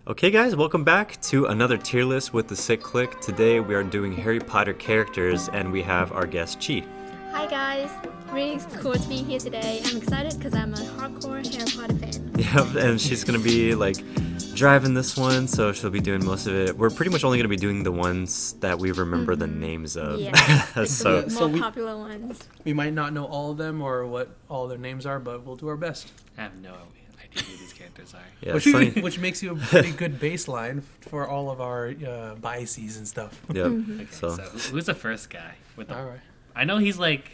Okay guys, welcome back to another tier list with the Sic Clique. Today we are doing Harry Potter characters and we have our guest Chi. Hi guys, really cool to be here today. I'm excited because I'm a hardcore Harry Potter fan. Yep, and she's going to be like driving this one, so she'll be doing most of it. We're pretty much only going to be doing the ones that we remember the names of. Yeah, so the more popular ones. We might not know all of them or what all their names are, but we'll do our best. I have no idea who these characters are. yeah, which, funny. which makes you a pretty good baseline for all of our biases and stuff. Yep. Okay, So so who's the first guy? With the, All right. I know he's like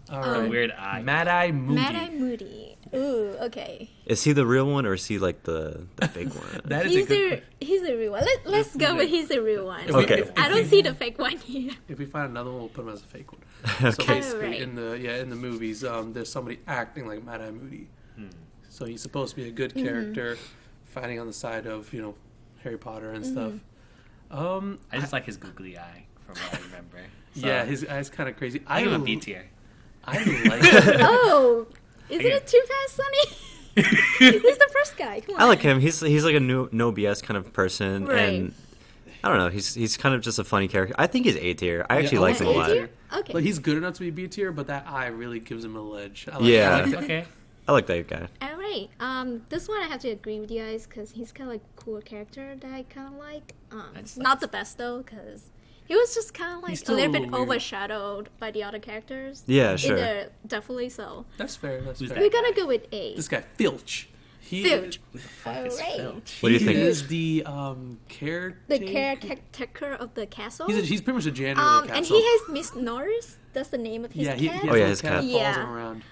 All a right. weird eye. Mad-Eye Moody. Mad-Eye Moody. Ooh, okay. is he the real one or is he like the big one? That is a good He's the real one. Let's go with he's the real one. Okay. I don't see the fake one here. If we find another one, we'll put him as a fake one. Okay. So basically, Alright. in the movies, there's somebody acting like Mad-Eye Moody. So he's supposed to be a good character, fighting on the side of Harry Potter and stuff. I just like his googly eye from what I remember. So, Yeah, his eyes kind of crazy. I give him a B tier. I like it. Oh, isn't it too fast, Sonny? He's the first guy. Come on. I like him. He's like a no BS kind of person, Right. and I don't know. He's kind of just a funny character. I think he's A tier. I actually I like him a like lot. A tier. Okay. Like he's good enough to be B tier, but that eye really gives him a ledge. I like Yeah. I like it. Okay. I like that guy. All right. This one I have to agree with you guys because he's kind of like a cool character that I kind of like. That's Not nice. the best though because he was just kind of He's like a still little a bit little weird. overshadowed by the other characters. Yeah, sure. Definitely so. That's fair. That's Who's fair. that? We're gonna go with A. This guy Filch. He Filch. All It's right. Filch. What do you he think? is the caretaker. The caretaker of the castle. He's pretty much a janitor of the And castle. he has Miss Norris. That's the name of his yeah, cat. Oh, yeah, his cat cat. follows Yeah. him around.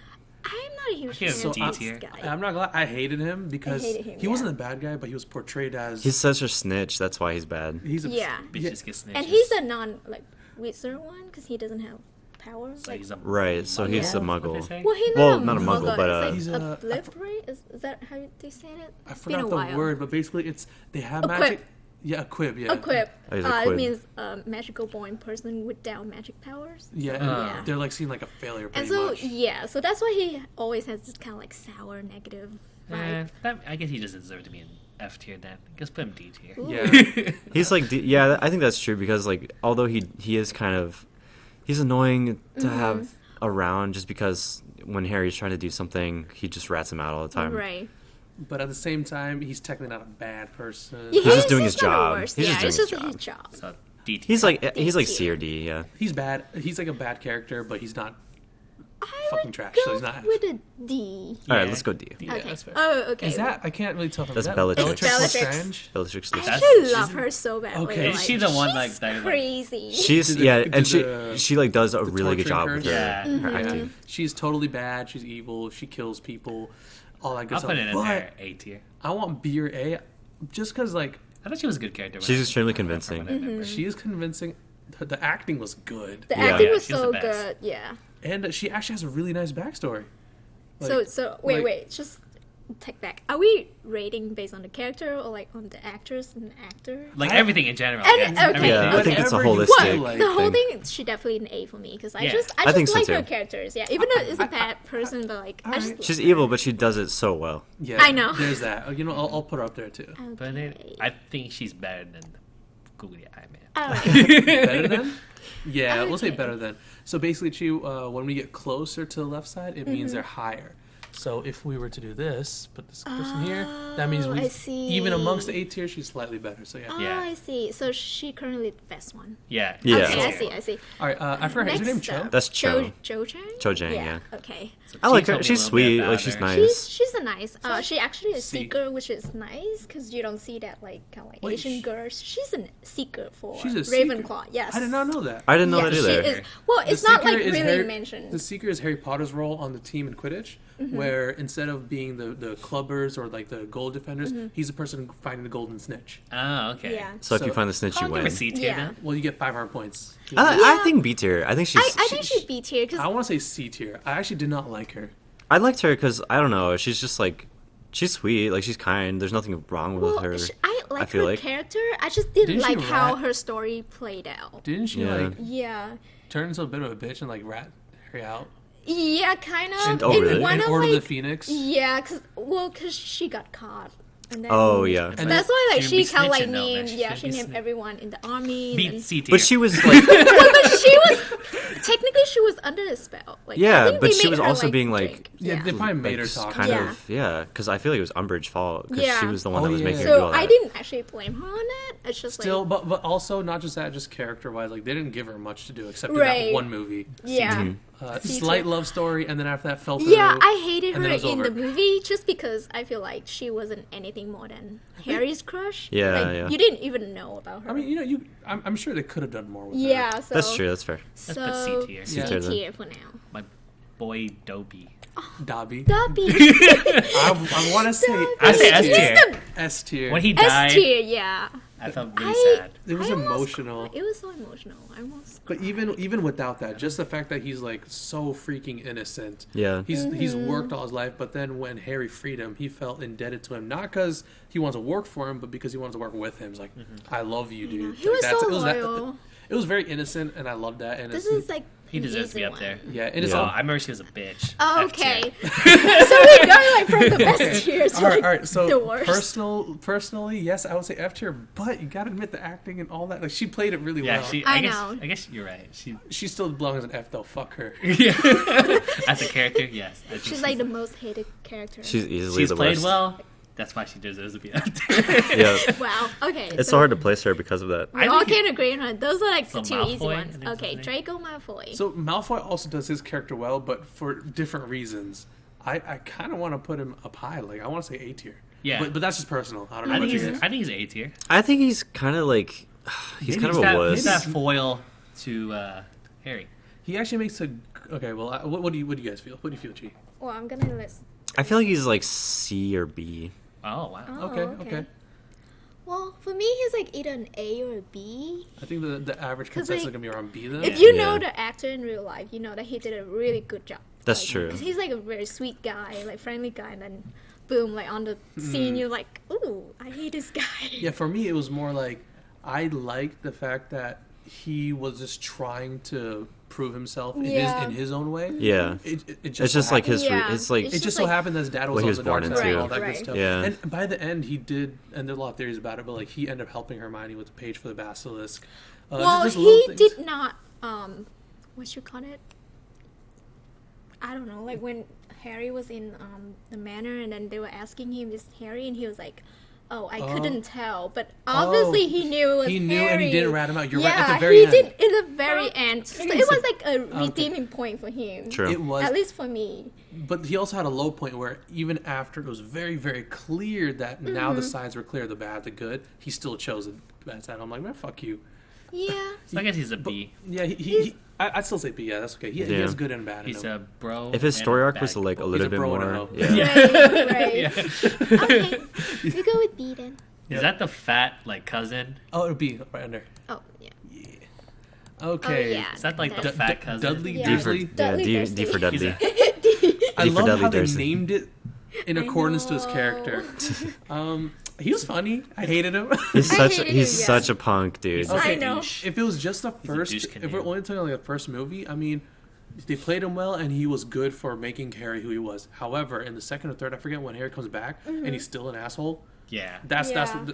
I'm not a huge Give fan him of D this tier. guy. I'm not gonna lie, I hated him because hated him, he yeah. wasn't a bad guy, but he was portrayed as He's such a snitch. That's why he's bad. he's a Yeah. Bitches get snitches. And he's a non-wizard one because he doesn't have powers. So Like, he's a Right. So he's a Yeah. what they muggle. say? well, he's Well, not a not a muggle, but, It's He's like a- obliterate. Is that how they say it? I It's been a forgot the while. word, but basically it's they have A magic. quip. Yeah, a quib. Yeah, A quip. Oh, he's a quib. It means a magical born person without magic powers. Yeah, and Yeah. they're like seen like a failure. And Pretty so much. yeah, so that's why he always has this kind of like sour, negative vibe. I guess he doesn't deserve to be an F tier then. Just put him D tier. Ooh. Yeah, He's like, yeah, I think that's true because like, although he is kind of, he's annoying to have around just because when Harry's trying to do something, he just rats him out all the time. Right. but at the same time, he's technically not a bad person. Yeah, He's just doing his not the job. worst. He's yeah, just doing it's just his his job. So D tier. He's like D C or tier. D, yeah. He's bad. He's like a bad character, but he's not. I Fucking would trash, go so he's not- with a D. All right, Yeah. let's go D. Yeah, Okay. that's fair. Oh, okay. Is that I can't really tell from That's that Bellatrix. Bellatrix Bellatrix. Lestrange? Bellatrix I Lestrange. actually She's- love her so badly. Okay. Like, Is she the one, like, she's that, like- crazy? She's Did the- yeah, did and the- she like does a the really good job torturing with her, Yeah. her acting. She's totally bad. She's evil. She kills people. All that good I'll stuff. put it in But there A tier. I want B or A, just because like I thought she was a good character. when She's I- extremely from what I convincing. remember. she is convincing. The acting was good, The Yeah. acting Yeah, was she's the so best. good. Yeah. and she actually has a really nice backstory. So wait, like- just take back. Are we rating based on the character or like on the actress and actor? Like I- everything in general. And- yes, okay. everything. Yeah, I think it's a Whatever you holistic feel The whole thing. thing, she definitely an A for me because I Yeah. just I think so like her too. characters. Yeah, even though it's a bad person, but like I just Alright. love She's her. evil, but she does it so well. Yeah, I know. There's that. You know, I'll put her up there too. But then, Okay. I think she's better than the googly eye man. Alright. Better than? Yeah, we'll say Okay. better than. So basically, when we get closer to the left side, it Mm-hmm. means they're higher. So if we were to do this, put this person here, that means Oh, we I see. even amongst the A tier, she's slightly better. So yeah. Oh, Yeah. I see. So she currently the best one. Yeah. Yeah. Okay, I see. All right, I forgot. Is her name Next Cho? up, That's Cho. Cho Chang. Cho Chang, yeah. Okay. I like She her. told me She's a little bit sweet. about Like she's her. nice. She's a nice. She actually is Seek. seeker, which is nice because you don't see that like kind of like Wait, Asian girls. She's a seeker for She's a seeker? Ravenclaw. Yes. I did not know that. I didn't know Yeah, that she either. is. Well, The it's not Seeker like is really Harry- mentioned. The Seeker is Harry Potter's role on the team in Quidditch, Mm-hmm. where instead of being the clubbers or like the goal defenders, he's the person finding the golden snitch. Oh, okay. Mm-hmm. Yeah. So if you So- find the snitch, you I'll give win. her C tier Yeah. then. Well, you get 500 points. I Yeah. think B tier. I think she's. I think she'd be tier because I want to say C tier. I actually did not like her. I liked her because I don't know. She's just like, she's sweet. Like she's kind. There's nothing wrong with well, her. I like feel her like. character. I just didn't Didn't she like how rat- her story played out. Didn't she Yeah. like Yeah. turn into a bit of a bitch and like rat Harry out? Yeah, kind of. And, Oh, really? and One of, Order like, the Phoenix. Yeah, because she got caught. And then, Oh yeah. And that's why like She she kind of like snitching, though, man. named, She yeah, should she be named everyone in the army. Beat And C tier. But she was like, but she was technically she was under the spell. Like, I yeah, think but they she made was her, also like, being drink. like, Yeah, they probably made her just talk. kind Yeah. of, yeah, because I feel like it was Umbridge's fault because Yeah. she was the one Oh, that was yeah. making her do So all that. I didn't actually blame her on it. It's just Still, like but also not just that, just character wise, like they didn't give her much to do except in Right. that one movie. yeah. Slight love story, and then after that fell through. Yeah, I hated and her then it was in over. the movie just because I feel like she wasn't anything more than Harry's crush. Yeah, like, yeah. You didn't even know about her. I mean, I'm sure they could have done more with her. yeah, so That's true. That's fair. Let's put So C tier. Yeah. C tier for now. My boy Dopey. Dobby. Dobby. I want to say I say S S tier. tier. S tier. When he died, S tier, yeah. I felt really sad. It was I almost emotional. cried. It was so emotional. I almost. But even without that, just the fact that he's like so freaking innocent. Yeah. He's worked all his life, but then when Harry freed him, he felt indebted to him, not because he wants to work for him, but because he wanted to work with him. He's like, I love you, dude. He was so loyal. It was very innocent, and I loved that. And This it's, is like He an deserves to be easy up one. there. yeah, and it's Yeah. Oh, all. I remember she was a bitch. Oh, F tier. okay. So we're going like from the best tier to All right, like all right. So the worst. personally, yes, I would say F tier, but you gotta admit the acting and all that. Like she played it really Yeah, well. I guess, know. I guess you're right. She still belongs in F though. Fuck her. Yeah. As a character, yes. I think She's like the most hated character. She's easily she's the played worst. well. That's why she deserves to be up there. Yeah. Wow. Okay. It's so hard to place her because of that. We I all think can agree on her. Those are like So the two easy Malfoy, I ones. think Okay, something. Draco Malfoy. So Malfoy also does his character well, but for different reasons. I kind of want to put him up high. Like I want to say A tier. Yeah. But that's just personal. I don't know I about think you he's guys. I think he's A tier. I think he's kind of like, he's Maybe kind of a that, wuss. Maybe that foil to Harry. He actually makes a. Okay, well, what do you guys feel? What do you feel, G? Well, I'm gonna list. I feel like he's like C or B. Oh wow. Oh, Okay. Well, for me, he's like either an A or a B. I think the average 'Cause, consensus like, is gonna be around B then. If you Yeah. know the actor in real life, you know that he did a really good job. That's Like, true. Because he's like a very sweet guy, like friendly guy, and then boom, like on the scene, you're like, ooh, I hate this guy. Yeah, for me, it was more like I liked the fact that he was just trying to prove himself Yeah. in his own way. Yeah. It It's just like his. Yeah. It's like It's It just just so like- happened that his dad was what on he was the dark born side and into. all that Right. good stuff. Yeah. And by the end, he did, and there's a lot of theories about it, but like he ended up helping Hermione with the page for the basilisk. Well, just little he things. did not. What you call it? I don't know. Like when Harry was in the manor, and then they were asking him, "Is Harry?" and he was like, "Oh, I couldn't tell." But obviously, he knew it was He knew, Harry. and he didn't rat him out. You're yeah, right at the very he end. did in the very end. So guess it was like a okay. redeeming point for him. True. It was, At least for me. but he also had a low point where even after it was very, very clear that now the sides were clear, the bad, the good, he still chose the bad side. I'm like, man, fuck you. Yeah. So I guess he's a B. Yeah, I'd still say B. Yeah, that's okay. He Yeah. has good and bad. He's in him. a bro. If his and story a arc bad was like a He's little a bit bro and a more, hoe. yeah. Right. Yeah. Okay. We go with B then. Is that the fat like cousin? Oh, it'll be right under. Oh yeah. Okay. Oh, yeah. Is that like the D- fat cousin? Dudley Yeah. D for Dursley? yeah, Dudley D Dursley. for He's Dudley. a- I D for love Dudley how they Dursley. named it in I accordance to his know. character. He was funny. I hated him. He's I such hated he's him, yeah. such a punk, dude. He's Okay, I know. If it was just the first, douche if canoe. we're only talking like the first movie, I mean, they played him well, and he was good for making Harry who he was. However, in the second or third, I forget when Harry comes back, and he's still an asshole. Yeah. That's Yeah.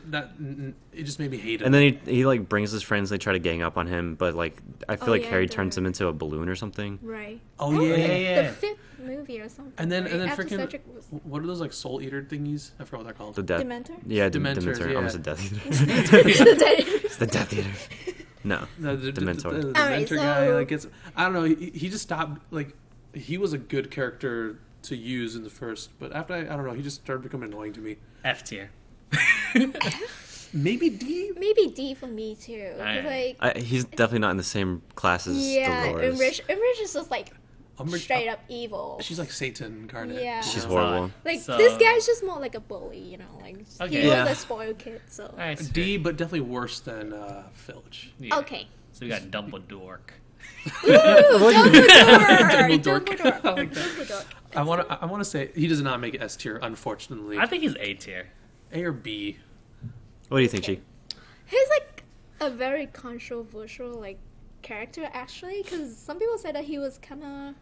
it just made me hate him. And then he like brings his friends. They try to gang up on him, but like I feel Oh, like yeah, Harry the- turns him into a balloon or something. Right. oh yeah, yeah. The fifth movie or something. and then right? After freaking Cedric was what are those like soul eater thingies? I forgot what they're called. The death. Dementor. Yeah, Dementors, Dementor. yeah. Almost a Death Eater. The It's the Death Eater. No, The Dementor. the Alright, Dementor guy, so- like it's I don't know. He just stopped. Like he was a good character to use in the first, but after I don't know, he just started becoming annoying to me. F tier. Maybe D. Maybe D for me too. 'Cause, Alright. like He's definitely not in the same class as yeah, Dolores. Umbridge is just like Umbridge- straight up evil. She's like Satan incarnate. Yeah. She's you know? horrible. Like So- this guy's just more like a bully, you know. Like Okay. he Yeah. was a spoiled kid, so All right. D, but definitely worse than Filch. Yeah. okay. So we got Dumbledore. Ooh, Dumbledore. Dumbledore. I like that. Dumbledore. I want to say he does not make it S tier, unfortunately. I think he's A tier. A or B. What do you think, Chi? He's like a very controversial like character actually, because some people say that he was kind of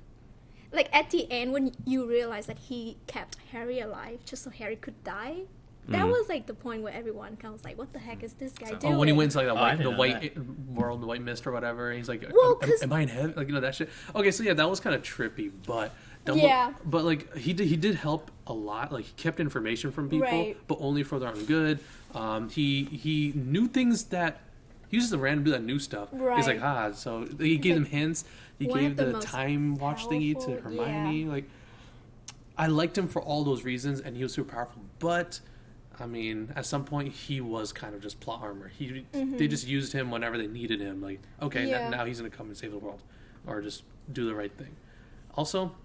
like at the end when you realize that he kept Harry alive just so Harry could die. That was like the point where everyone kind of was like, "What the heck is this guy doing?" Oh, when he wins like I the didn't know white world, the white mist or whatever, and he's like, Well, am I in heaven? Like, you know, that shit. Okay, so yeah, that was kind of trippy, but Yeah. but like he did help a lot. Like he kept information from people, Right. but only for their own good. He knew things that he was just a random dude that knew stuff. He's like, Right. so he gave them hints. He one gave of the the most time watch thingy to powerful- Hermione. yeah. Like, I liked him for all those reasons, and he was super powerful. But I mean, at some point, he was kind of just plot armor. They just used him whenever they needed him. Like, okay, Yeah. now he's gonna come and save the world, or just do the right thing. Also,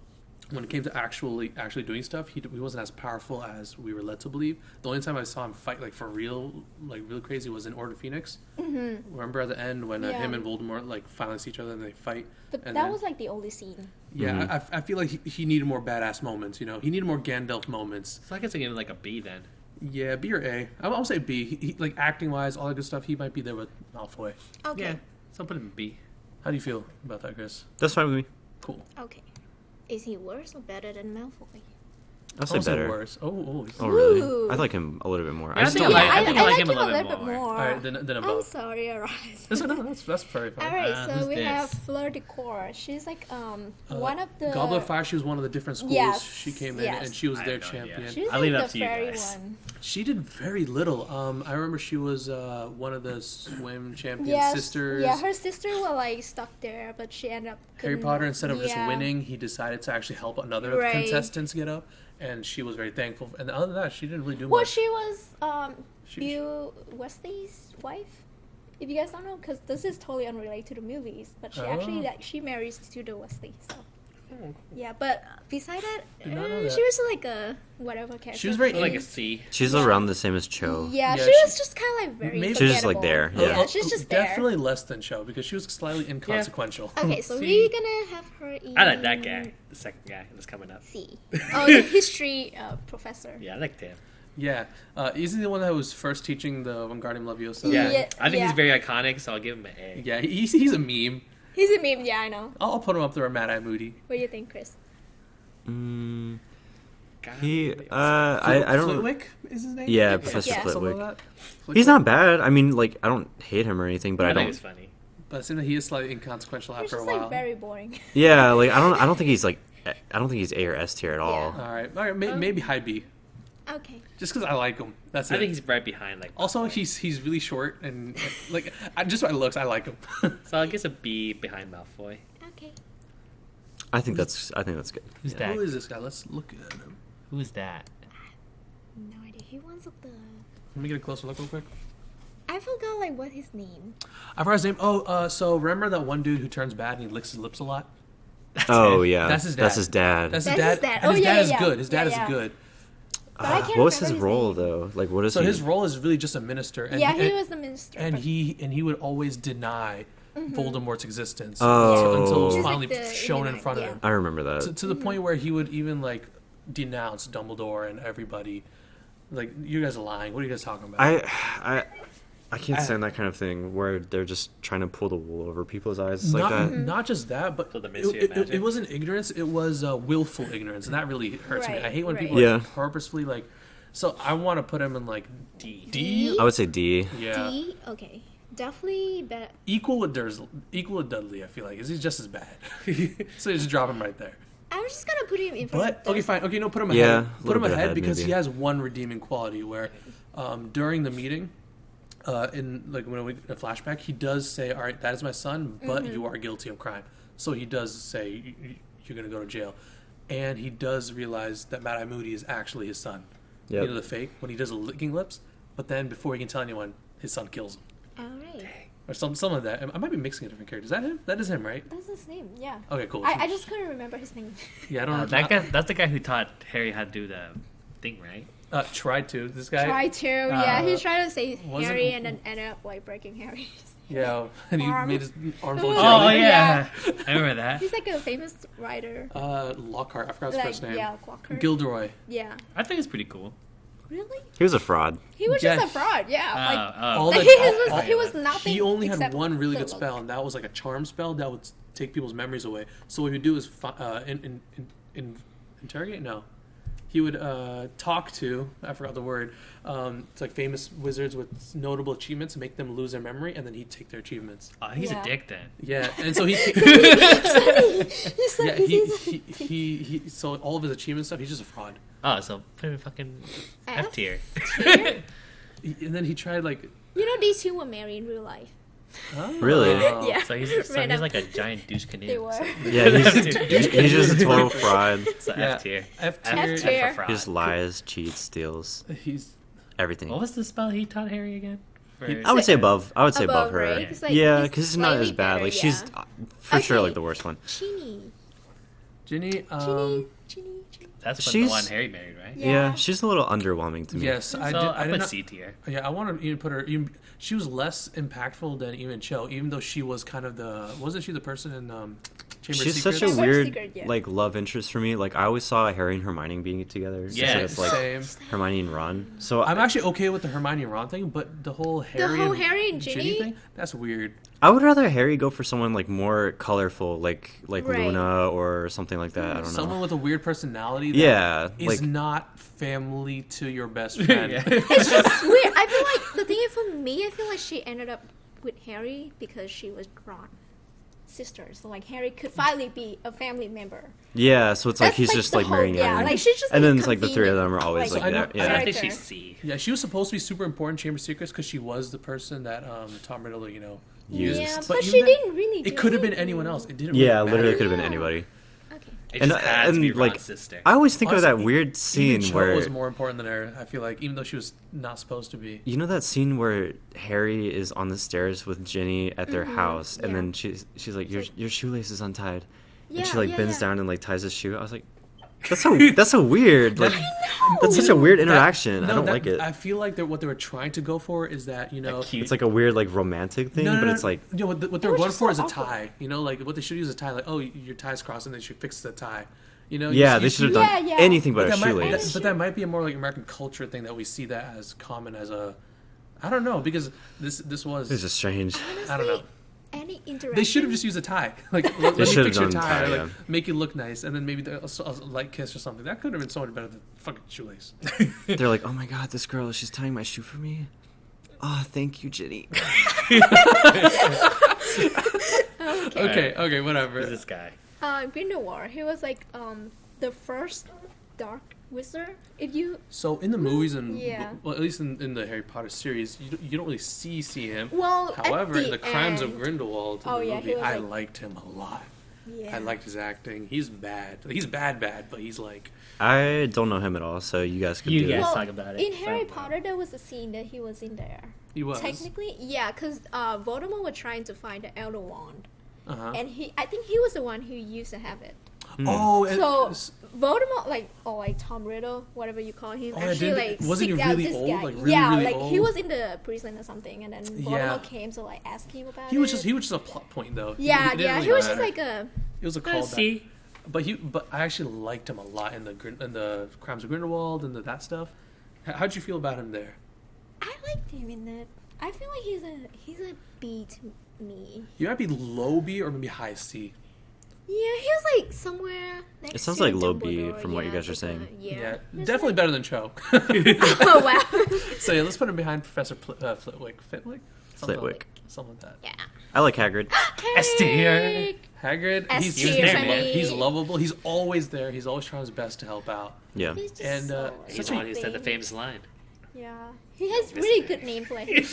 when it came to actually doing stuff, he wasn't as powerful as we were led to believe. The only time I saw him fight like for real, like real crazy, was in Order of Phoenix. Mm-hmm. Remember at the end when Yeah. him and Voldemort like finally see each other and they fight. But and that then- was like the only scene. yeah. I feel like he needed more badass moments. You know, he needed more Gandalf moments. So I guess I give him like a B then. Yeah, B or A. I'll say B. He, like acting wise, all that good stuff. He might be there with Malfoy. Okay. Yeah. So I'll put him in B. How do you feel about that, Chris? That's fine with me. Cool. Okay. Is he worse or better than Malfoy? I'll say better. Worse. Oh. Oh, really? Ooh. I like him a little bit more. Yeah, I just think don't I like. like- I think like him him a little bit more. All right, then I'm above. sorry, Arise. That's very fine. All right, who's so we this? have Fleur de Cour. She's like one of the Goblet of Fire. She was one of the different schools. Yes, She came in yes. and she was I their have no idea. champion. She's I'll like leave it the up to you fairy guys. one. She did very little. I remember she was one of the swim champion Yes, sisters. yeah, her sister was like stuck there, but she ended up. Harry couldn't- Potter, instead of just yeah. winning, he decided to actually help another Right. contestants get up, and she was very thankful. And other than that, she didn't really do Well, much. she was She- Bill Wesley's wife. If you guys don't know, because this is totally unrelated to the movies, but she actually Oh. like she marries to the Wesley. So yeah, but beside that, Did not know that. she was like a whatever character. She was very So like a C. She's Yeah. around the same as Cho. Yeah, Yeah, she was she- just kind of like very. Maybe- She's just, like, forgettable. there, yeah. Yeah, she's just there. Definitely less than Cho because she was slightly inconsequential. Okay, so See? we're gonna have her in. I like that guy. The second guy that's coming up. C. Oh, the history professor. Yeah, I liked him. Yeah, isn't he the one that was first teaching the Wingardium Leviosa? Yeah. Yeah, I think yeah. he's very iconic, so I'll give him an A. Yeah, he's a meme. He's a meme. Yeah, I know. I'll put him up there with Mad Eye Moody. What do you think, Chris? Mm, God, he. really I don't. Flitwick is his name. Yeah, Professor Yeah. Something Flitwick. like that. He's not bad. I mean, like, I don't hate him or anything, but I I think don't. it's funny. But it seems that he is slightly inconsequential He's after a just while. like very boring. Yeah, like I don't think he's like. I don't think he's A or S tier at all. Yeah. All right, maybe high B, Okay. just because I like him. That's it. I think he's right behind. Like Also, he's really short and like just by looks, I like him. so I guess a B behind Malfoy. Okay. I think that's good. Who's Yeah. that? Who is this guy? Let's look at him. Who is that? No idea. He wants up the. Let me get a closer look real quick. I forgot like what his name. I forgot his name. Oh, so remember that one dude who turns bad and he licks his lips a lot? Oh it. yeah, That's his dad. That's his dad. That's That's his dad. his dad. And Oh, his yeah, dad is yeah, good. His dad yeah. is good. But I can't What was remember his his role name. though? Like, what is So he? his role is really just a minister. And Yeah, he was the minister. and but- he would always deny Voldemort's existence Oh. until it was He's like finally the shown in Illuminati, front of yeah. him. I remember that. To the point where he would even like denounce Dumbledore and everybody. Like, you guys are lying. What are you guys talking about? I can't stand that kind of thing where they're just trying to pull the wool over people's eyes like not, that. not just that, but So the Ministry of Magic. it wasn't ignorance. It was willful ignorance, and that really hurts me. Right, I hate when right. people Yeah. like, purposefully like. So I want to put him in like D. D. I would say D. Yeah, D. Okay. Definitely better. equal with Dudley. I feel like is he just as bad? So just drop him right there. I was just gonna put him in front But of okay, fine. Okay, no, put him Yeah, ahead. a Put little him bit ahead ahead, because he maybe. has one redeeming quality where, during the meeting, in like when we a flashback, he does say, "All right, that is my son, but you are guilty of crime." So he does say, "You're going to go to jail," and he does realize that Mad Eye Moody is actually his son. Yep. You know, the fake when he does the licking lips, but then before he can tell anyone, his son kills him Alright. or some of that. I might be mixing a different character. Is that him? That is him, right? That's his name, yeah. Okay, cool. I just couldn't remember his name. Yeah, I don't know. That guy. That's the guy who taught Harry how to do the thing, right? Tried to. This guy. Try to, yeah. He's trying to say was it- Harry and then ended up like breaking Harry's. Yeah, and he Arm. made his arm full of Oh, jelly. yeah. I remember that. He's like a famous writer. Lockhart. I forgot his Like, first name. yeah, Quaker. Gilderoy. Yeah. I think it's pretty cool. Really? He was a fraud. He was Yeah. just a fraud, yeah. All Like, that- he was nothing. He only had except one really the good look. spell, and that was like a charm spell that would take people's memories away. So what he would do is interrogate. No, he would talk to, I forgot the word, it's like famous wizards with notable achievements, make them lose their memory, and then he'd take their achievements. Oh, he's Yeah. a dick then. Yeah, and so he so all of his achievement stuff, he's just a fraud. Oh, so put him in fucking F tier. And then he tried like, You know, these two were married in real life. oh. Really? Yeah. So he's Random. like a giant douche canoe. They were. Yeah, he's just a total fraud. So Yeah. F tier. F F tier. tier. for fraud. He just lies, cheats, steals, He's everything. What was the spell he taught Harry again? I would say above. I would say Above, above her. right? It's like- Yeah, he's because it's not as slightly bad. better, Like she's yeah. for sure Okay. like the worst one. Ginny. Ginny. Ginny. That's the She's- one Harry married, right? Yeah. Yeah, she's a little underwhelming to me. Yes, So I I did put not. C tier. Yeah, I want to even put her. Even, she was less impactful than even Cho, even though she was kind of the. Wasn't she the person in Chamber She's of such Secrets? a Chamber of weird Secret, yeah. like love interest for me. Like I always saw Harry and Hermione being together. Yeah, instead of, like same. Hermione and Ron. So I'm actually okay with the Hermione and Ron thing, but the whole Harry, whole Harry and Ginny? thing, that's weird. I would rather Harry go for someone like more colorful, like Right. Luna or something like that. I don't Someone know. with a weird personality that Yeah, is like not family to your best friend. Yeah. It's just weird. I feel like the thing is for me, I feel like she ended up with Harry because she was Ron sisters. So like Harry could finally be a family member. yeah. So it's like That's, he's like, just the like whole- marrying yeah, her. like, she's just, and like, then it's like the three of them are always convenient, like like, that. I I Yeah. think Character. she's C. Yeah, she was supposed to be super important in Chamber of Secrets because she was the person that Tom Riddle, used. Yeah, But but even she then, didn't really. It do could have been anything. anyone else. It didn't. Yeah, really literally matter. could have been Yeah. anybody. Okay. It And- just had to be and, like, Ron's sister. I always think of that Honestly, weird Even scene Cho where was more important than her. I feel like, even though she was not supposed to be. you know that scene where Harry is on the stairs with Ginny at their house, and yeah. then she's like, your shoelace is untied, Yeah, and she like yeah, bends yeah. down and like ties his shoe. I was like, that's so weird. Like that's such a weird interaction. I don't like it. I feel like what they were trying to go for is that Cute. It's like a weird like romantic thing, but it's like what It they're was going just for so is a awkward. tie. Like what they should use is a tie. Like, oh, your tie's crossed, and they should fix the tie. yeah, they should have done Yeah, yeah. anything but a But shoelace. that might be a more like American culture thing that we see that as common as a. I don't know, because this was. It's just strange. Honestly, I don't know. Any interaction. They should have just used a tie. Like, let me should have fix your done tie, tie, or, like, yeah. make you look nice, and then maybe a light kiss or something. That could have been so much better than fucking shoelace. They're like, oh my god, this girl, she's tying my shoe for me. Oh, thank you, Ginny. Okay, whatever. Who's this guy? Grindelwald. He was like the first dark wizard. If you So in the movies and Yeah. well, at least in the Harry Potter series, you don't really see him. Well, at However, in the the Crimes of end- Grindelwald, in Oh, the yeah, movie, he was, I like- liked him a lot. yeah. I liked his acting. He's bad. He's bad, but he's like. I don't know him at all, so you guys could You do guys it. Well, talk about it. in Harry So, Potter, there was a scene that he was in there. He was. Technically, yeah, because Voldemort was trying to find the Elder Wand, Uh-huh. and I think he was the one who used to have it. Oh, and, So Voldemort, like Tom Riddle, whatever you call him, Oh, yeah, actually didn't- like wasn't he seeked out really this old? guy. Like, really, yeah, really like he old? was in the prison or something, and then Voldemort Yeah. came to like ask him about he was it. just a plot point though. yeah, It didn't yeah, really he was matter. just like a It was a I callback. see. But I actually liked him a lot in the Crimes of Grindelwald and that stuff. How'd you feel about him there? I liked him in that. I feel like he's a B to me. You might be low B or maybe high C. Yeah, he was like somewhere next It sounds to like low B Dumbledore, from what you yeah, guys are like saying. Yeah, It's definitely like- better than Cho. Oh wow. So yeah, let's put him behind Professor Flitwick. Flitwick. Something like that. Yeah. I like Hagrid. S tier. Harry. Hagrid, S he's tier there, for man. me. he's lovable. He's always there. He's always trying his best to help out. Yeah. He's just And, so, He's Such the a- one who said the famous line. yeah. He has really good name for him.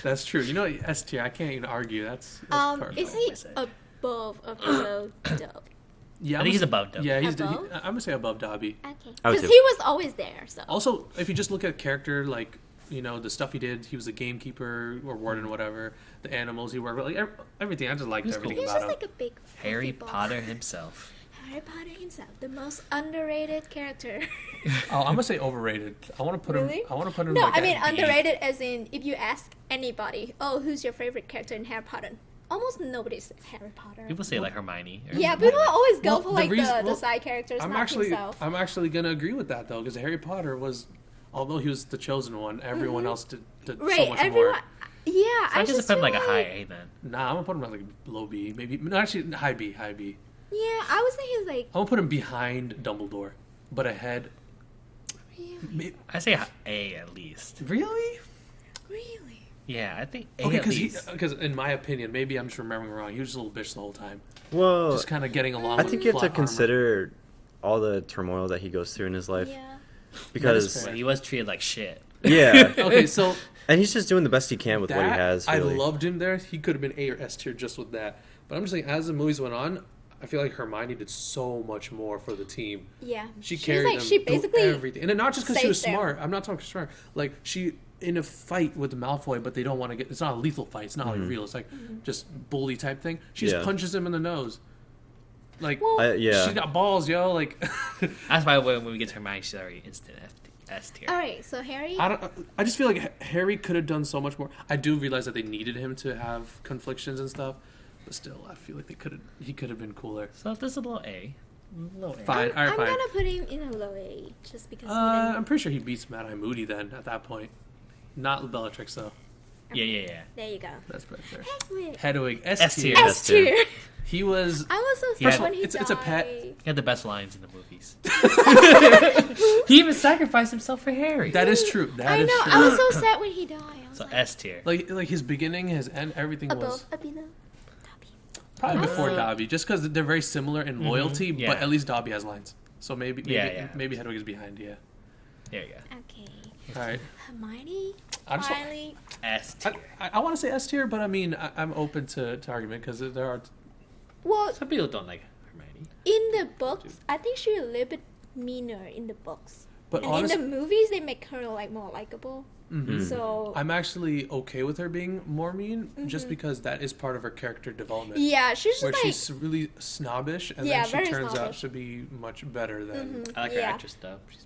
That's true. S tier. I can't even argue. That's perfect. Is he above or below Dub? Yeah, I think he's above Dobby. Yeah, Above? I'm gonna say above Dobby. Okay. I would Because too. he was always there, so. Also, if you just look at character, like the stuff he did, he was a gamekeeper or warden or whatever. The animals he worked with, like everything. I just liked He's everything He was about just him. like a big Harry fluffy ball. Potter himself. Harry Potter himself, the most underrated character. Oh, I'm gonna say overrated. I want to put Really? him. I want to put him. No, like I mean at B. underrated as in if you ask anybody, oh, who's your favorite character in Harry Potter? Almost nobody says Harry Potter. People say like Hermione. or- Yeah, people always go Well, for the like reason- the well, side characters, I'm not actually, himself. I'm actually gonna agree with that though, because Harry Potter was, although he was the chosen one, everyone else did so Mm-hmm. Right, much everyone. more. Yeah, So I I just just put him feel like a high A then. Nah, I'm gonna put him at like low B, maybe. No, actually, high B. Yeah, I would say he's like. I'm gonna put him behind Dumbledore, but ahead. Really? I say A at least. Really? Really? Yeah, I think A Okay, at least. because in my opinion, maybe I'm just remembering wrong. He was just a little bitch the whole time, Well, just kind of getting along. I with think you have to plot armor. consider all the turmoil that he goes through in his life. Yeah. Because, fair. But he was treated like shit. yeah. Okay, so And he's just doing the best he can with what he that, has. I Really. loved him there. He could have been A or S tier just with that. But I'm just saying, as the movies went on, I feel like Hermione did so much more for the team. Yeah. She She's carried like, them she through basically everything, and not just because she was saved them. smart. I'm not talking smart. Like she in a fight with Malfoy, but they don't want to get. It's not a lethal fight. It's not like real. It's like just bully type thing. She just Yeah. punches him in the nose. Like Well, Yeah. she got balls, yo. Like That's why when we get to Hermione, she's already instant S tier. all right. So Harry. I just feel like Harry could have done so much more. I do realize that they needed him to have conflictions and stuff, but still, I feel like he could have been cooler. So if this is a little A. Low A. Fine. All right, I'm fine. gonna put him in a low A just because. he I'm didn't... pretty sure he beats Mad Eye Moody then at that point. Not Bellatrix though. Yeah. There you go. That's pretty fair. Hedwig. Hedwig S S tier. tier. S tier. He was. I was so Yeah. sad when he It's died. a pet. He had the best lines in the movies. He even sacrificed himself for Harry. That is true. That I is know. true. I was so sad when he died. I was So like, S tier. Like his beginning, his end, everything was above, below, Dobby. probably before Dobby, just because they're very similar in loyalty. yeah. But at least Dobby has lines, so Yeah. maybe Hedwig is behind. Yeah. There you go. Okay. All right. Hermione. I just- Finally. S tier. I want to say S tier, but I mean I'm open to argument because there are. Well, Some people don't like Hermione. in the books, I think she's a little bit meaner in the books. But And honestly, in the movies, they make her like more likable. So I'm actually okay with her being more mean, just because that is part of her character development. yeah, she's Where just like she's really snobbish, and Yeah, then she very turns out snobbish. to be much better than I like her Yeah. actress though. She's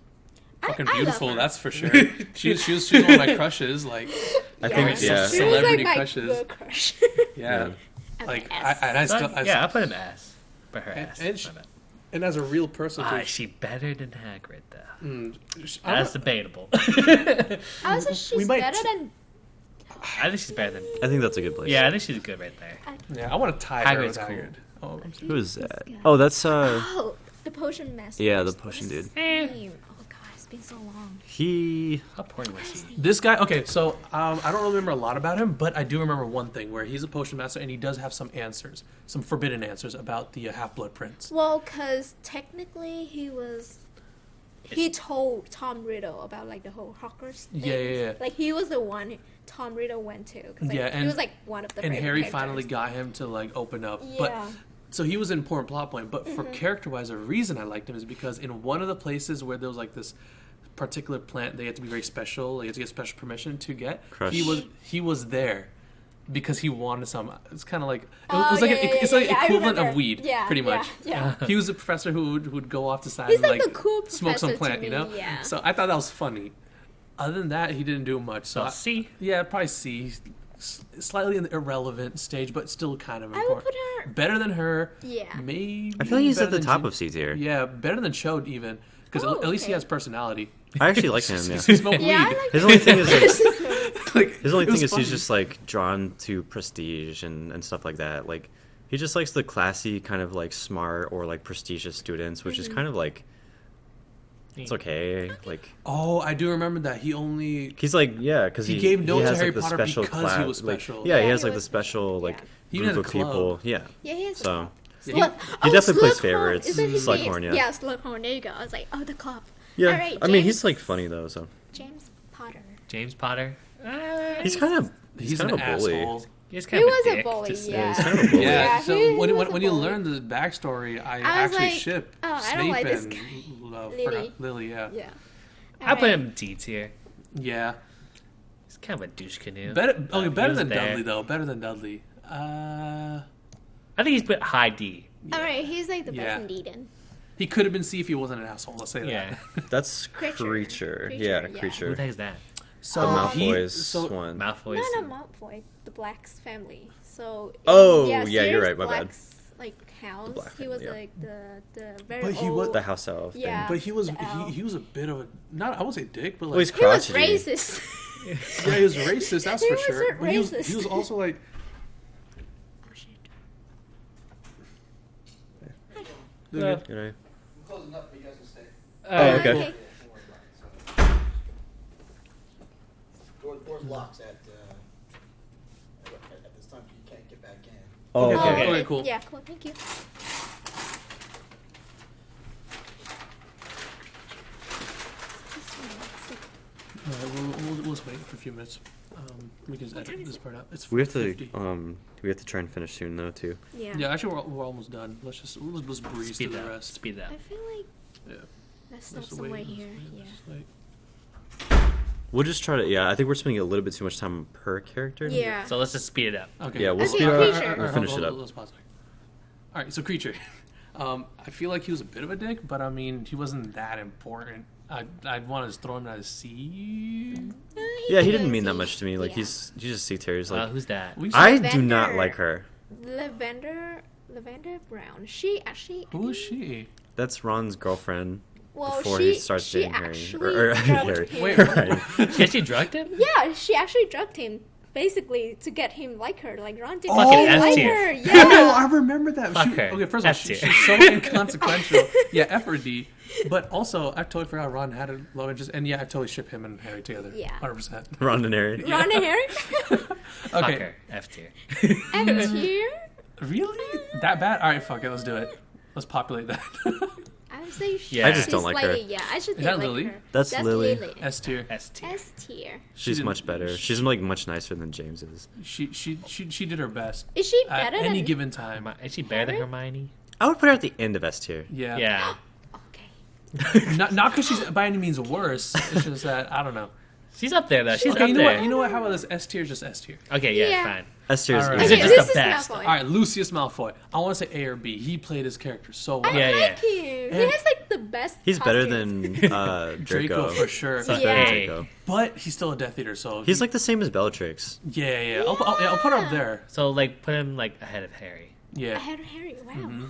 fucking I love beautiful. her. That's for sure. she was one of my crushes. Like, I think, so yeah. She was Celebrity like my crushes. girl crush. yeah, I'm like an S. I still yeah, I'll put him S. But her And- S. and she- and as a real person, Ah, too, is she better than Hagrid though? I That's don't- debatable. I was like, she's might- better than. I think she's better than. I think that's a good place. Yeah, I think she's good right there. yeah, I want to tie her Hagrid's with cool. Hagrid. Oh, I'm sorry. Who is that? Oh, that's Oh, the potion master. Yeah, the What potion is his dude. name? Oh god, it's been so long. he. How important was he? This guy, okay, so I don't remember a lot about him, but I do remember one thing where he's a potion master and he does have some answers, some forbidden answers about the Half-Blood Prince. Well, because technically he told Tom Riddle about like the whole Hawkers thing. Yeah. Like he was the one Tom Riddle went to. 'cause, like, Yeah, he was like one of the. And favorite Harry characters. finally got him to like open up. Yeah. But so he was an important plot point. But for character-wise, the reason I liked him is because in one of the places where there was like this particular plant, they had to be very special. They had to get special permission to get. Crush. He was there because he wanted some. It's kind of like Oh, it's like yeah, it's yeah, like yeah, I equivalent of remember. weed, Yeah, pretty yeah, much. yeah. He was a professor who would go off the side He's and like the cool smoke some professor to plant, you me, know. yeah. So I thought that was funny. Other than that, he didn't do much. So So C. yeah, probably C. Slightly in the irrelevant stage, but still kind of I would important. put her. Better than her. Yeah. Maybe. I feel like he's better at the than top Jin- of C tier. Yeah, better than Chode even, because Oh, at least he okay. has personality. I actually like him. Yeah. He smoked Yeah, I weed. like His only thing is like, Like, his only it was thing is funny. he's just like drawn to prestige and stuff like that. Like he just likes the classy kind of like smart or like prestigious students, which is kind of like it's okay. Like Oh, I do remember that he only. he's like because He gave notes to has, Harry like, the Potter special because he class. was Like, special. yeah, Yeah, he has he like the was- special like yeah. He even group has of a club. people. Yeah. Yeah, he has a So club. Yeah, Slug- he definitely plays Slughorn. favorites. Isn't his Slughorn, name? yeah. Yeah, Slughorn. There you go. I was like, oh, the club. yeah. All right, I mean, he's James- like funny though. So James Potter. James Potter. he's kind of He's kind an of a bully. asshole. He's He kind of was a dick, bully, just- yeah. he's kind of a bully. Yeah, Yeah, so he when, was a when you bully. learn the backstory, I I was actually like, ship oh, I Snape don't like this and guy. Lily. Lily, yeah. Yeah. I put him D tier. Yeah. He's kind of a douche canoe. Better, He better was than there. Dudley, though. Better than Dudley. I think he's put high D. All right, he's like the Yeah. best in Eden. He could have been C if he wasn't an asshole, let's say Yeah. that. That's Creature. creature. Creature, Yeah, yeah. Who creature. the heck is that? So The he- Malfoy's so- one. Malfoy. No, Malfoy, the Black's family. So. Oh, yeah, you're Sirius right, my bad. Black's, like house. Black He was family, yeah. like the very But he old. was- The house elf. thing. Yeah. But he was The elf. he was a bit of a not I won't say dick, but like Well, he's He was crotchety. racist. yeah, he was racist. That's He for was sure. But he racist. was also like Oh shit. Good. You know, I'm close enough for you guys to stay. okay. Doors locks at this time, so you can't get back in. Oh, Okay. okay. Okay, cool. Yeah, cool. Thank you. We'll just wait for a few minutes. We can just edit this part out. It's We have to 50. we have to try and finish soon though too. Yeah. Yeah, actually, we're almost done. Let's breeze Speed through the that. rest. Speed that. I feel like Yeah. let's stop Just somewhere wait, here. just wait, Yeah. just wait. We'll just try to. Yeah, I think we're spending a little bit too much time per character. Yeah. So let's just speed it up. Okay. Yeah, we'll Okay, speed it Creature. up. Alright, We'll finish it up. Let's pause. All right, so Creature. I feel like he was a bit of a dick, but I mean, he wasn't that important. I'd want to just throw him out of sea. Yeah, he didn't mean that much to me. Like Yeah. he's just C tier. He's like Who's that? I do not Lavender. like her. Lavender Brown. She actually. Who is she? That's Ron's girlfriend Well, before she he starts she dating Harry. actually Or drugged Harry. him. Wait, Right. She actually drugged him? Yeah, she actually drugged him. Basically, to get him like her, like Ron didn't Fucking like S-tier. her. Oh, I Yeah, remember that. Fuck her. Okay, first of all, S tier. she's so inconsequential. Yeah, F or D. But also, I totally forgot Ron had a love interest, and yeah, I totally ship him and Harry together. Yeah. 100%. Ron and Harry. Ron and Harry. Fuck Okay, her. F tier. And here, really? That bad? All right, fuck it, let's do it. Let's populate that. I would say Yeah. I just she's don't like her. Yeah, I should Is think that like Lily? her. That's Lily. S tier. S tier. S tier. She's didn't- much better. She's like much nicer than James is. She did her best. Is she At better any than? given time. Is she better than Harry? Hermione? I would put her at the end of S tier. Yeah. Yeah. Okay. Not because she's by any means worse. It's just that I don't know. She's up there though. She's Okay, up you know there. what? You know what? How about this? S tier, just S tier. Okay, yeah, Yeah. fine. S tier is All right. easy. Is it Okay, just this the is best? Malfoy. All right, Lucius Malfoy. I want to say A or B. He played his character so well. I Yeah, like him. He And- has like the best. He's better costumes. than Draco Draco. for sure. So He's better than A. Draco. But he's still a Death Eater, so He's like the same as Bellatrix. yeah. I'll put him up there. So like put him like ahead of Harry. I Yeah. had Harry. Wow. Mm-hmm.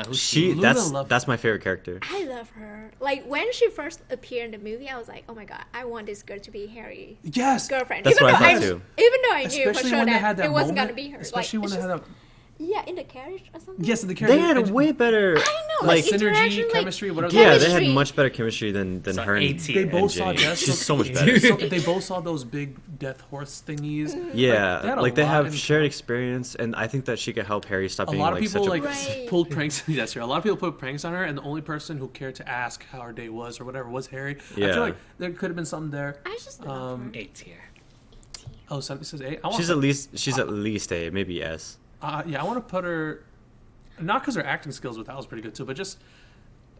Who's She Luna that's loved- that's my favorite character. I love her. Like when she first appeared in the movie, I was like, "Oh my god, I want this girl to be Harry's Yes. girlfriend." That's even what I though thought too. Even though I knew for Especially sure when they that, had that it wasn't moment. gonna be her. Especially like, when it's they had just- that. Yeah, in the carriage or something. Yes, in the character. They had a way better. I know, like like, interaction, synergy, like, chemistry, whatever. Yeah, they had chemistry. much better chemistry than So her A and, tier. They and both saw Ginny. death. She's so much better. They both saw those big death horse thingies. Yeah, they had a like they lot have in shared common. experience, and I think that she could help Harry stop A being lot of like people such a. like Right. pulled pranks. Yes, sir. A lot of people put pranks on her, and the only person who cared to ask how her day was or whatever was Harry. I Yeah. feel like there could have been something there. I just love her. A tier. Oh, so it says A. I want She's at least A, maybe S. yeah, I want to put her, not because her acting skills with that was pretty good too, but just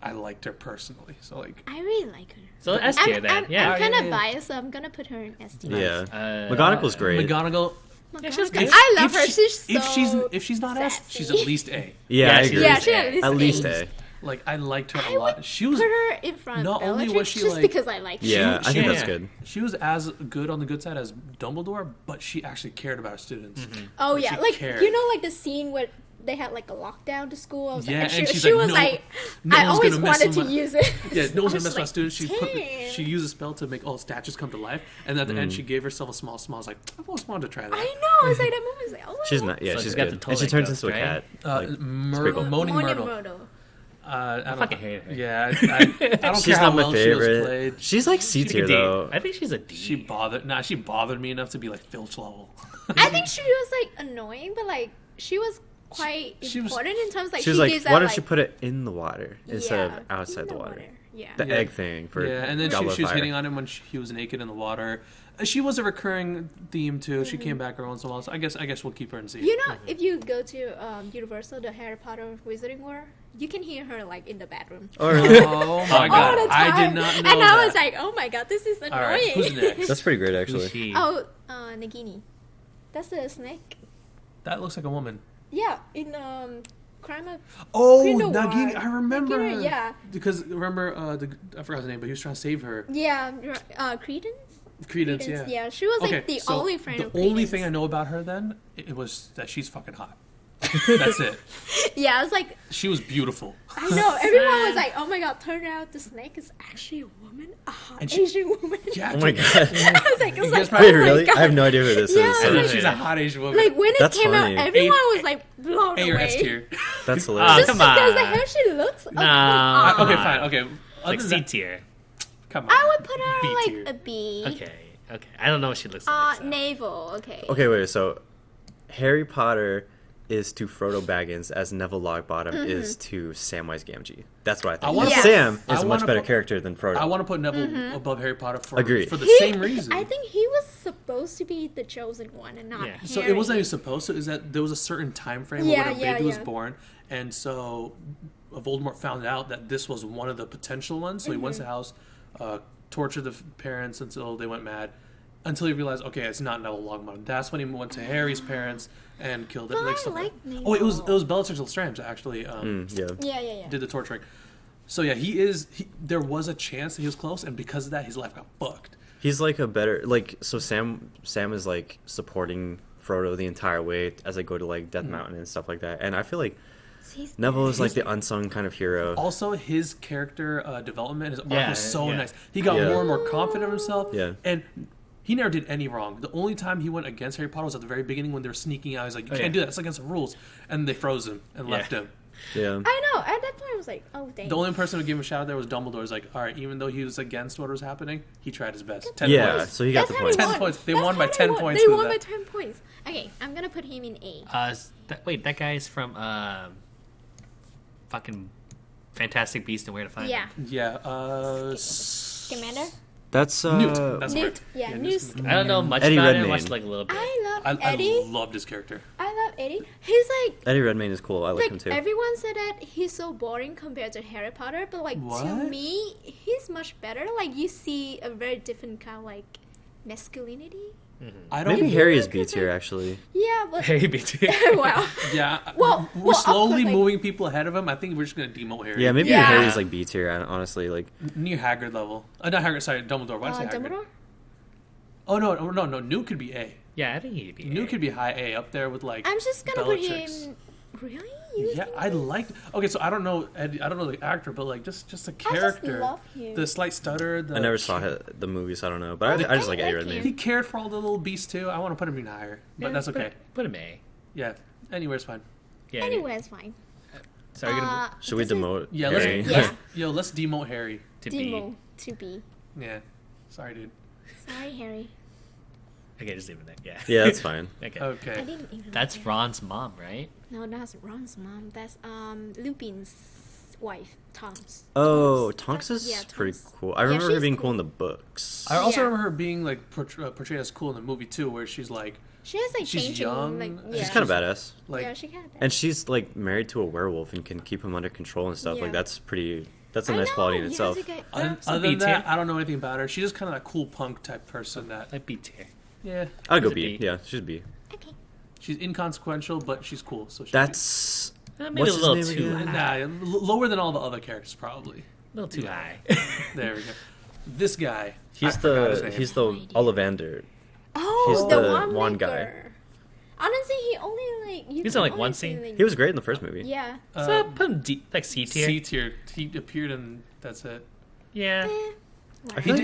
I liked her personally. So like, I really like her. So S tier then. Yeah. I'm kind of yeah. biased, so I'm gonna put her in S tier. Yeah, Uh, McGonagall's great. McGonagall. Yeah, she's Because good. I love her. If She's so if she's not S, she's sassy. at least A. Yeah, Yeah, I she's agree. Yeah, she at least A. Like I liked her I a lot. would She was put her in front not of only Bellatrix was she, just like- because I like her. Yeah, I think she- that's good. She was as good on the good side as Dumbledore, but she actually cared about her students. Oh Like, yeah, she like cared. you know, like the scene where they had like a lockdown to school. I was Yeah, like, and she she's was like, like, no I one's always gonna mess wanted to with my- use it. Yeah, no one's I gonna was mess with my like, students. "Damn." She used a spell to make all statues come to life, and at the end she gave herself a small smile. I was like, I've always wanted to try that. I know. I was like, that movie was like, oh. She's not. Yeah, So she's she's got good. the And she toilet turns ghost, into a right? cat. Like, pretty cool. Moaning Moaning Myrtle. Myrtle. I don't fucking hate her. Yeah, I don't she's care how not my well she was favorite. played. She's like C She's a tier D. though. I think she's a D. She bothered me enough to be like Filch level. I think she was like annoying, but like she was quite She was- important in terms like She was she like, gives why out, don't like, you put it in the water instead yeah, of outside in the water? Yeah. The Yeah. egg thing for Yeah, and then Goblet she was of Fire. hitting on him when he was naked in the water. She was a recurring theme too. She came back every once in a while. So I guess we'll keep her and see. You know, if you go to Universal, the Harry Potter Wizarding World, you can hear her like in the bedroom. Oh, really? Oh my god, All the I time. did not know And that. I was like, oh my god, this is annoying. All right, who's next? That's pretty great Who's actually. she? Oh, Nagini. That's the snake. That looks like a woman. Yeah, in Crime of Oh, Grindelwald. Nagini! I remember Nagini, her. yeah. Because remember, I forgot his name, but he was trying to save her. Yeah, Credence. Credence, yeah. Yeah, she was like the so only friend the of only Credence. thing I know about her then it was that she's fucking hot. That's it. Yeah, I was like, She was beautiful. I know. Everyone was like, "Oh my god!" Turned out the snake is actually a woman, a hot And she- Asian woman. Yeah. Oh my god. I was like, guys oh probably- Wait, my really? God. I have no idea who this Yeah. is. And then so- she's a hot Asian woman. Like when it That's came funny. out, everyone was like blown A or away. S tier. That's Ah, hilarious. Just come because on. the hair she looks. Nah. Okay, fine. Okay. Like than C that- tier. Come on. I would put her B like tier. a B. Okay. I don't know what she looks like. So. Navel. Okay. Okay, wait. So, Harry Potter is to Frodo Baggins as Neville Longbottom is to Samwise Gamgee. That's what I think. I wanna put- Sam I is a wanna much better put- character than Frodo. I want to put Neville above Harry Potter for Agreed. the same reason. I think he was supposed to be the chosen one and not Yeah. So Harry. it wasn't even supposed to. Is that there was a certain time frame Yeah, when a yeah, baby was yeah. born, and so Voldemort found out that this was one of the potential ones. So he went to the house, tortured the parents until they went mad, until he realized, okay, it's not Neville Longbottom. That's when he went to Harry's parents and killed it. But I stuff like Oh, it was Neville. Bellatrix Lestrange actually. Yeah. Yeah. Did the torturing. So yeah, there was a chance that he was close, and because of that, his life got fucked. He's like a better so Sam is like supporting Frodo the entire way as they go to like Death Mountain and stuff like that. And I feel like He's Neville is like the unsung kind of hero. Also, his character development, his arc Yeah, was so yeah. nice. He got Yeah. more and more confident in himself. Yeah. And he never did any wrong. The only time he went against Harry Potter was at the very beginning when they were sneaking out. He's like, you Oh, can't yeah. do that. It's against the rules. And they froze him and left him. Yeah. I know. At that point, I was like, oh dang. The only person who gave him a shout out there was Dumbledore. He's like, all right, even though he was against what was happening, he tried his best. 10 Yeah, points. so he got That's the how point. they 10 won. points. They That's won by how 10 won. points They with won by that. 10 points. Okay, I'm gonna put him in A. Wait, that guy's from fucking Fantastic Beasts and Where to Find Yeah. Them. Yeah. Scamander? That's Newt. That's Newt. right. Yeah, Newt Newt. Scamander. I don't know much Eddie about him. I Redmayne. watched like a little bit. I love I Eddie. loved his character. I love Eddie. He's like Eddie Redmayne is cool. I like him too. everyone said that he's so boring compared to Harry Potter, but like to What? me, he's much better. Like you see a very different kind of like masculinity. I don't. Maybe Harry is B tier actually. Yeah, but Harry B.T. wow. Yeah. Well, we're slowly like- moving people ahead of him. I think we're just gonna demote Harry. Yeah, maybe Yeah. Harry's like B tier. Honestly, like Near Hagrid level. Not Hagrid. Sorry, Dumbledore. Why did I say Hagrid? Dumbledore. Oh no. Newt could be A. Yeah, I think he'd be. Newt could be high A up there with like. I'm just gonna put Bellatrix. him. Really? You Yeah, think I this? liked. Okay, so I don't know Eddie. I don't know the actor, but like just a I just character. love him. The slight stutter. I never saw the movie, so I don't know. But I just like Eddie like Redmayne. He cared for all the little beasts too. I want to put him in higher, but Yeah, that's okay. Put him A. Yeah, anywhere's fine. Yeah. Anyway, it's fine. So we're gonna Should we this is demote Yeah, Harry? Yeah. let's demote Harry. to B. Demo to B. Yeah, sorry, dude. Sorry, Harry. Okay, just leave it there. Yeah. Yeah, that's fine. Okay. I Okay. didn't even. That's like Ron's mom, right? No, that's Ron's mom. That's Lupin's wife, Tonks. Oh, Tonks. Tonks is Yeah, pretty Tonks. cool. I Yeah, remember her she's being cool. cool in the books. I also Yeah. remember her being like portrayed as cool in the movie too, where she's like, She has like She's changing, young. like She's She's kind of badass. yeah, she kind of. And she's like married to a werewolf and can keep him under control and stuff. Yeah. Like that's a nice quality in itself. other some than B tier. that, I don't know anything about her. She's just kind of that cool punk type person that, Like B tier. yeah, I'll go She's a B. B. Yeah, she's B. Okay. she's inconsequential, but she's cool. So she's That's Maybe what's a his little name too again? high. lower than all the other characters probably. A little too high. There we go. This guy, He's I forgot his name. he's the Ollivander. Oh, He's the the wand guy. maker. Honestly, he only like you He's can in, like, only one see, scene. like- He was great in the first movie. Yeah. So put him D, like C tier. C tier. He appeared and that's it. Yeah. I feel like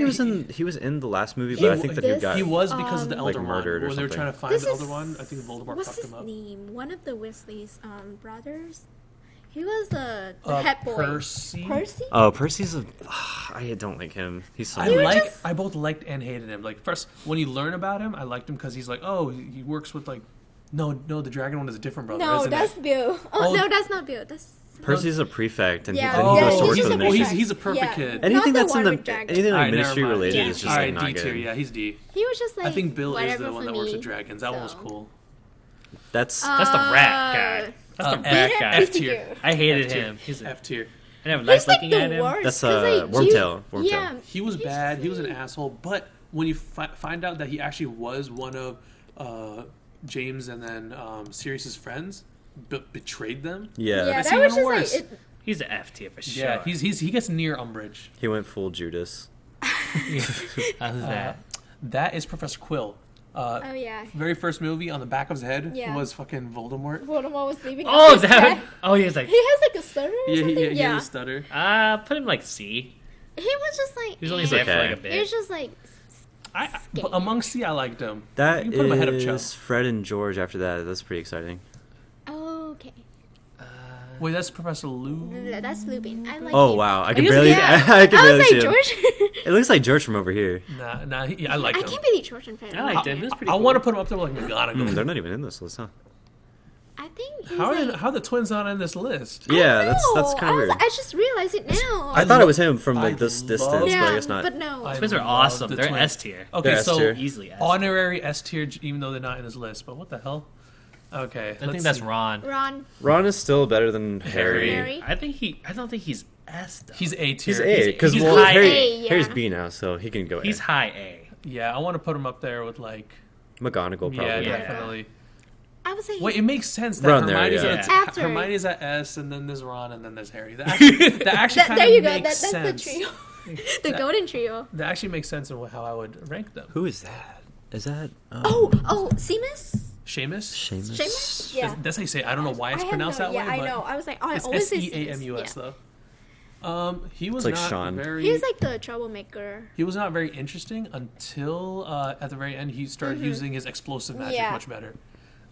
he was in the last movie, but I think the dude this- got He was because of the like Elder murdered or Wand. When they were something. trying to find This the is- Elder Wand, I think Voldemort What's fucked his him up. name? One of the Weasley's brothers. He was the Uh, head boy. Percy. Percy? Oh, Percy's a. I don't like him. He's so. I both liked and hated him. Like first, when you learn about him, I liked him because he's like, oh, he works with like, no, the dragon one is a different brother. No, isn't that's it? Bill. Oh. No, that's not Bill. That's Percy's a prefect, and Yeah, then he yeah, goes to he's work just for a- the well, ministry. he's a perfect kid. Anything Not the that's in one the with dragons. anything like Alright, never ministry mind. related Yeah. is just Alright, like not D tier. good. Yeah, he's D. He was just like. I think Bill is whatever the one for that works me, with dragons. That one was so. cool. That's That's the rat guy. That's the rat Peter guy. F tier. I hated F tier. him. He's F tier. I never He's liked like looking at the him. worst. That's 'cause, like, Wormtail. Wormtail. Yeah. He was he's bad. just He was an like- asshole. But when you find out that he actually was one of James and then Sirius's friends, but betrayed them. Yeah, Yeah, It's that was even just worse. like. He's an F tier for sure. Yeah, he gets near Umbridge. he went full Judas. Who's that? That is Professor Quill. Oh yeah. Very first movie on the back of his head Yeah. was fucking Voldemort. Voldemort was leaving. Oh, his that. dad. Oh, he was like. He has like a stutter or Yeah, something. he had a stutter. Put him like C. He was just like. He was only eh. there for like a okay. He was bit. just like. But among C, I liked him. That you can put him ahead of Cho. is Fred and George. After that, that's pretty exciting. Oh, okay. Wait, that's Professor Lou. That's Lupin. I like Oh him. wow, I can He was- barely, Yeah. I can I barely was see like him. George. It looks like George from over here. Nah, I like I him. can't believe George and Fred. I liked him. He was pretty I cool. want to put him up there with like McGonagall. They're not even in this list, huh? I think he's How like, are the twins not on this list? Yeah, that's no, kind of weird. I just realized it now. I thought it was him from I like this love- distance, but I yeah, guess not. but no. I Twins are love awesome. the They're twins. S tier. Okay, They're so S tier. Easily S. honorary S tier, even though they're not in this list. But what the hell? Okay, I think that's Ron. Ron. Ron is still better than Harry. Harry. I don't think he's S though. He's A tier. He's A because he's well, high Harry, A, yeah. Harry's B now, so he can go A. He's high A. Yeah, I want to put him up there with like. McGonagall probably. Yeah, Yeah. definitely. I was saying. Wait, it makes sense that Ron there, Hermione's, yeah. at, After. Hermione's at S, and then there's Ron, and then there's Harry. That actually kind there of you go. makes That's sense. the trio. The golden trio. That actually makes sense in how I would rank them. Who is that? Is that? Oh, Seamus? Seamus? Seamus. Seamus? Yeah. That's how you say it. I don't know why it's I have pronounced no- that yeah, way, I but know. I was like, oh, I it's always say Seamus Seamus. though. He was like not Sean. very. He was like the troublemaker. He was not very interesting until at the very end he started using his explosive magic Yeah. much better.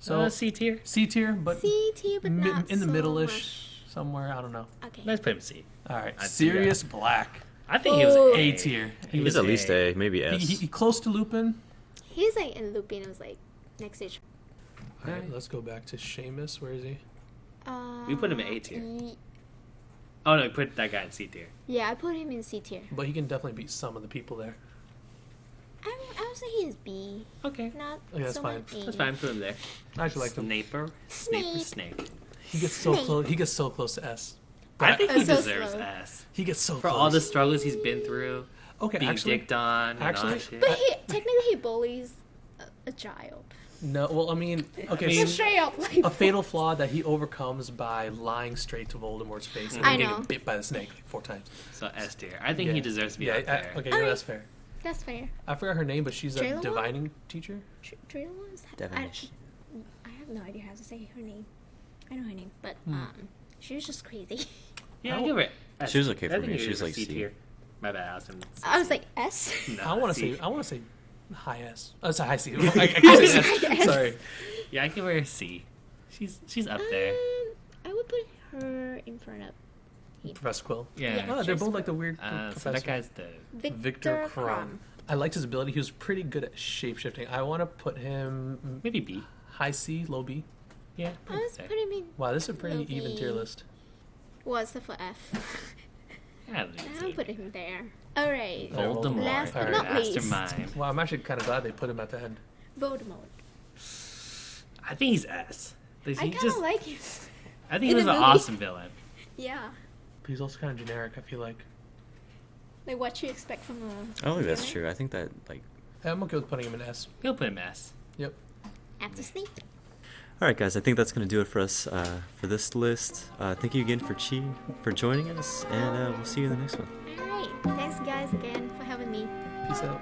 So C tier. C tier, but C tier, but not in the so middle-ish somewhere. I don't know. much. Okay. Let's put him C. All right, I'd do Sirius Black, I think he was Oh. A tier. He He's at least A, maybe S. He close to Lupin. He's like in Lupin. It was like next stage. All right, let's go back to Seamus. Where is he? We put him in A tier. ye- Oh no, we put that guy in C tier. Yeah, I put him in C tier. But he can definitely beat some of the people there. I would say he's B, Okay. not Okay, that's so fine. much A. That's fine. Put him there. I actually like him. Snaper. Snape. Snake. He gets so Snape. close. He gets so close to S. I think he so deserves slow. S. He gets so For close. all the struggles he's been through, okay, being actually, dicked on, and all actually- that shit. But he technically he bullies a child. no. Well, I mean, okay. I so mean, Straight up, like a fatal flaw that he overcomes by lying straight to Voldemort's face and I then know. getting bit by the snake like 4 times. So S tier. I think he Yeah. deserves to be Yeah, up there. okay, Alright. that's fair. That's fair. I forgot her name, but she's a Drayla? divining teacher. Trina was. Devonish. I have no idea how to say her name. I know her name, but Hmm. she was just crazy. Yeah, I give her. S. She was okay I for think me. it She was a like C C. tier. My bad, Austin. I was like S. No, I want to C. say high S. Oh, it's a high C. I can't say S. Yes. Sorry. Yeah, I give her a C. She's up there. I would put her in front of Professor Quill. Yeah. Oh, they're both like the weird So professor. that guy's the. Victor Crumb. I liked his ability. He was pretty good at shapeshifting. I want to put him Maybe B. high C, low B. Yeah. I was there. putting him in. Wow, this is a pretty Low even B. tier list. Well, except for F. Yeah, I'd leave I'll C. put him there. All right. Voldemort. Last but Alright. not least, Mastermind. Well, I'm actually kind of glad they put him at the end. Voldemort. I think he's S. I He kind of just. like him. I think he in was the an movie. awesome villain. Yeah. But he's also kind of generic, I feel like. Like what you expect from a. I don't think that's villain? true. I think that like. I'm okay with putting him in S. He'll put him S. Yep. After Snape. All right, guys. I think that's gonna do it for us for this list. Thank you again for Chi for joining us, and we'll see you in the next one. All right. Thanks, guys, again for having me. Peace out.